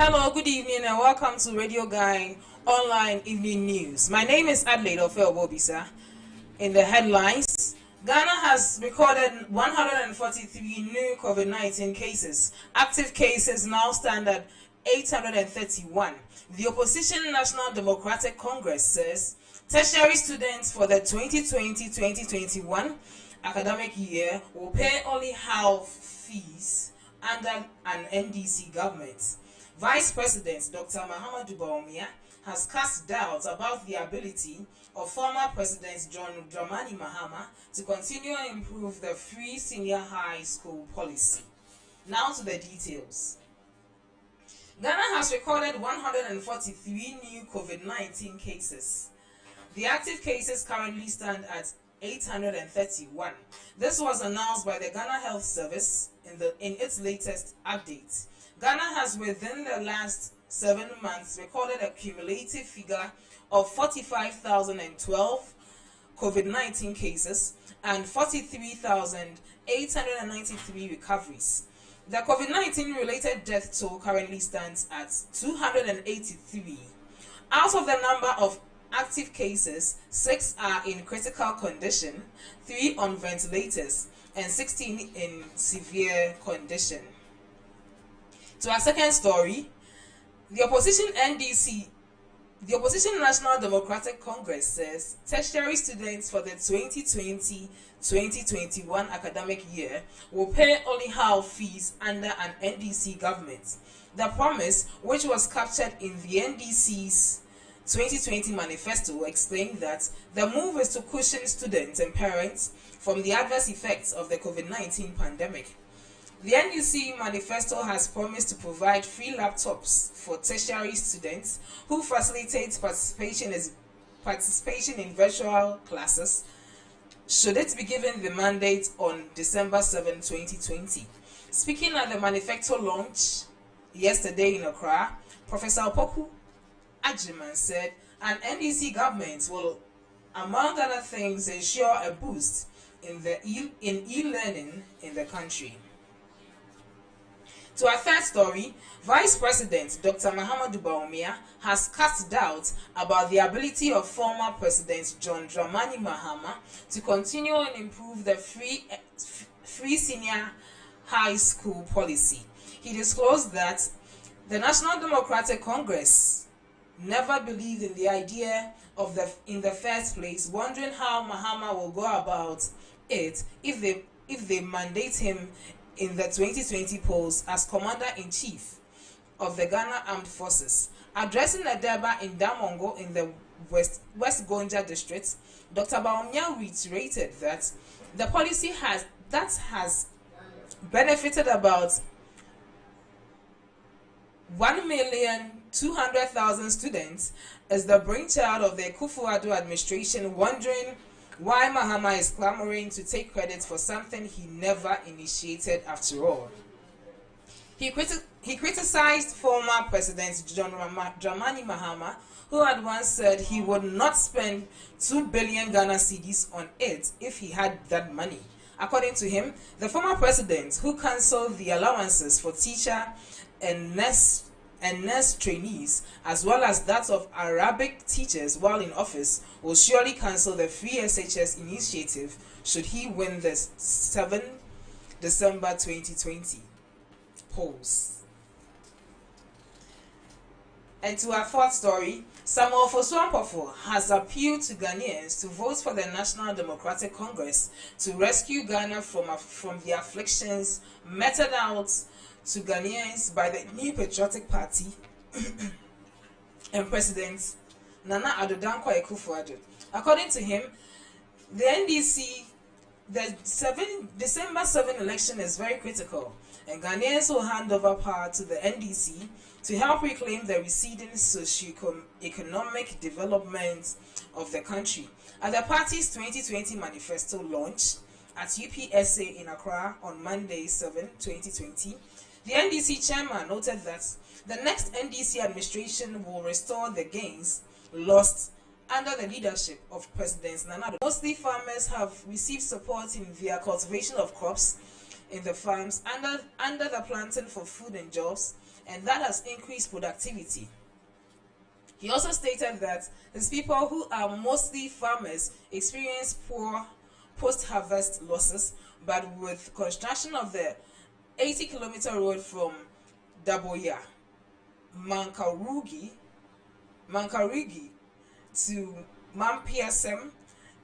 Hello, good evening, and welcome to Radio Guide Online Evening News. My name is Adelaide Ofe-Obobisa. In the headlines, Ghana has recorded 143 new COVID-19 cases. Active cases now stand at 831. The opposition National Democratic Congress says tertiary students for the 2020-2021 academic year will pay only half fees under an NDC government. Vice President Dr. Mahamudu Bawumia has cast doubts about the ability of former President John Dramani Mahama to continue and improve the free senior high school policy. Now to the details. Ghana has recorded 143 new COVID-19 cases. The active cases currently stand at 831. This was announced by the Ghana Health Service in its latest update. Ghana has within the last 7 months recorded a cumulative figure of 45,012 COVID-19 cases and 43,893 recoveries. The COVID-19 related death toll currently stands at 283. Out of the number of active cases, 6 are in critical condition, 3 on ventilators, and 16 in severe condition. To our second story, the opposition National Democratic Congress says tertiary students for the 2020-2021 academic year will pay only half fees under an NDC government. The promise, which was captured in the NDC's 2020 manifesto, explained that the move is to cushion students and parents from the adverse effects of the COVID-19 pandemic. The NDC manifesto has promised to provide free laptops for tertiary students who facilitate participation in virtual classes, should it be given the mandate on December 7, 2020. Speaking at the manifesto launch yesterday in Accra, Professor Opoku Ajiman said an NDC government will, among other things, ensure a boost in e-learning in the country. To our third story, Vice President Dr. Mahamudu Bawumia has cast doubt about the ability of former President John Dramani Mahama to continue and improve the free senior high school policy. He disclosed that the National Democratic Congress never believed in the idea of in the first place, wondering how Mahama will go about it if they mandate him in the 2020 polls as Commander-in-Chief of the Ghana Armed Forces. Addressing a Deba in Damongo in the West Gonja district, Dr. Bawumia reiterated that the policy has benefited about 1,200,000 students as the brainchild of the Akufo-Addo administration, wondering why Mahama is clamoring to take credit for something he never initiated after all. He criticized former President John Dramani Mahama, who had once said he would not spend 2 billion Ghana cedis on it if he had that money. According to him, the former president, who cancelled the allowances for teacher and nurse trainees, as well as that of Arabic teachers while in office, will surely cancel the free SHS initiative should he win the 7 December 2020 polls. And to our fourth story, Samuel Fosu-Ampofo has appealed to Ghanaians to vote for the National Democratic Congress to rescue Ghana from the afflictions meted out to Ghanaians by the New Patriotic Party and President Nana Addo Dankwa Akufo-Addo. According to him, the NDC, the December 7 election is very critical, and Ghanaians will hand over power to the NDC to help reclaim the receding socio-economic development of the country. At the party's 2020 manifesto launch at UPSA in Accra on Monday 7, 2020, the NDC chairman noted that the next NDC administration will restore the gains lost under the leadership of President Nana Addo. Mostly farmers have received support in their cultivation of crops in the farms under the planting for food and jobs, and that has increased productivity. He also stated that his people, who are mostly farmers, experience poor post-harvest losses, but with construction of the 80-kilometer road from Daboya, Mankarigi to Mampiasem,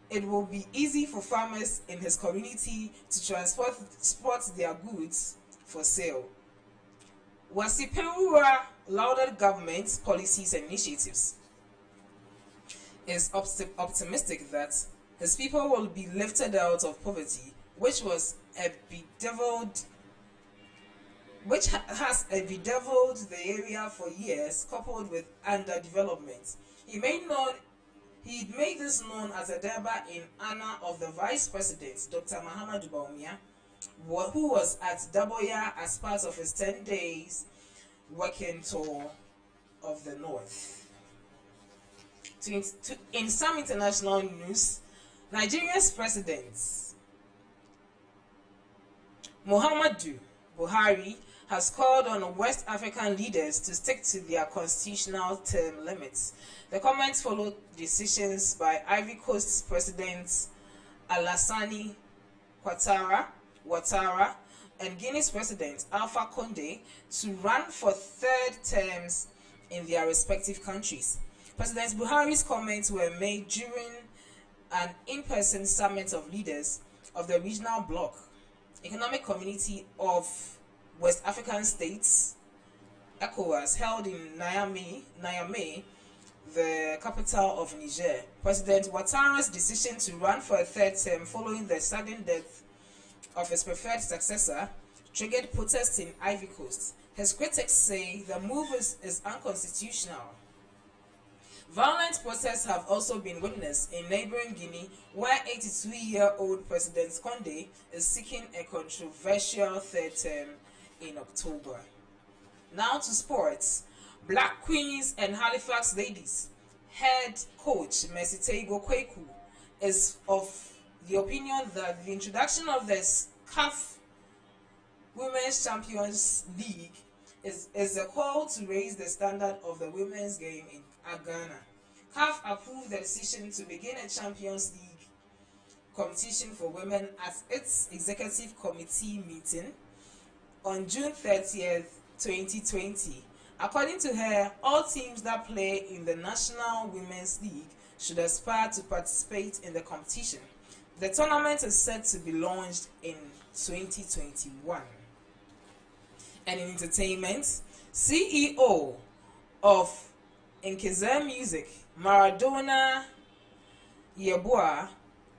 it will be easy for farmers in his community to transport their goods for sale. Wasipewura lauded government policies and initiatives. Is optimistic that his people will be lifted out of poverty, which has bedeviled the area for years, coupled with underdevelopment. He made this known as a Durbar in honor of the Vice President, Dr. Mahamudu Bawumia, who was at Daboya as part of his 10 days working tour of the North. In some international news, Nigeria's President Muhammadu Buhari has called on West African leaders to stick to their constitutional term limits. The comments followed decisions by Ivory Coast's President Alassane Ouattara and Guinea's President Alpha Conde to run for third terms in their respective countries. President Buhari's comments were made during an in-person summit of leaders of the regional bloc, Economic Community of West African States, ECOWAS, held in Niamey, the capital of Niger. President Ouattara's decision to run for a third term following the sudden death of his preferred successor triggered protests in Ivory Coast. His critics say the move is unconstitutional. Violent protests have also been witnessed in neighboring Guinea, where 82-year-old President Conde is seeking a controversial third term in October. Now to sports. Black Queens and Halifax Ladies head coach Mesitego Kweku is of the opinion that the introduction of the CAF Women's Champions League is a call to raise the standard of the women's game in Ghana. CAF approved the decision to begin a Champions League competition for women at its executive committee meeting on June 30th, 2020. According to her, all teams that play in the National Women's League should aspire to participate in the competition. The tournament is set to be launched in 2021. And in entertainment, CEO of Nkeza Music, Maradona Yeboah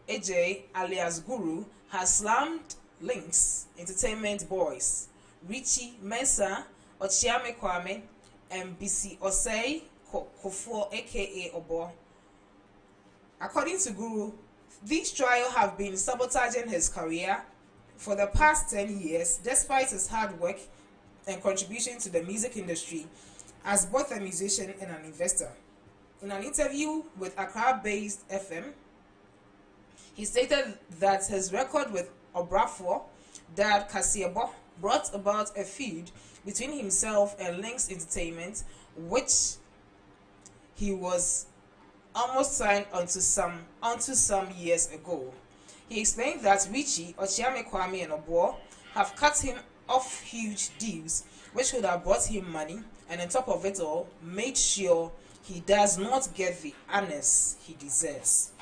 AJ alias Guru, has slammed Lynx Entertainment boys Richie Mensah, Ochiame Kwame, and BC Osei Kofuor aka Obo. According to Guru, these trials have been sabotaging his career for the past 10 years, despite his hard work and contribution to the music industry as both a musician and an investor. In an interview with Accra-based FM, he stated that his record with Obrafour, Dad Kasiebo, brought about a feud between himself and Lynx Entertainment, which he was almost signed onto some years ago. He explained that Richie, Ochiame Kwame, and Obo have cut him off huge deals which would have brought him money, and on top of it all, made sure he does not get the honors he deserves.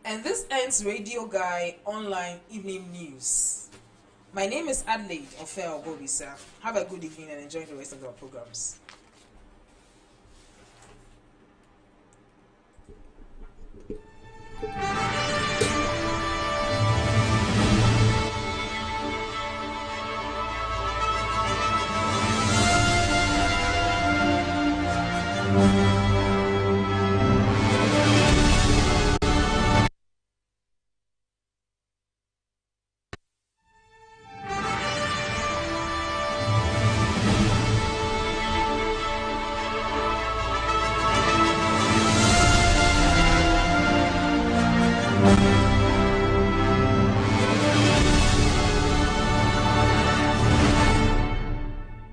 And this ends Radio Guy Online Evening News. My name is Adelaide Ofel Bobisa. Have a good evening and enjoy the rest of our programs.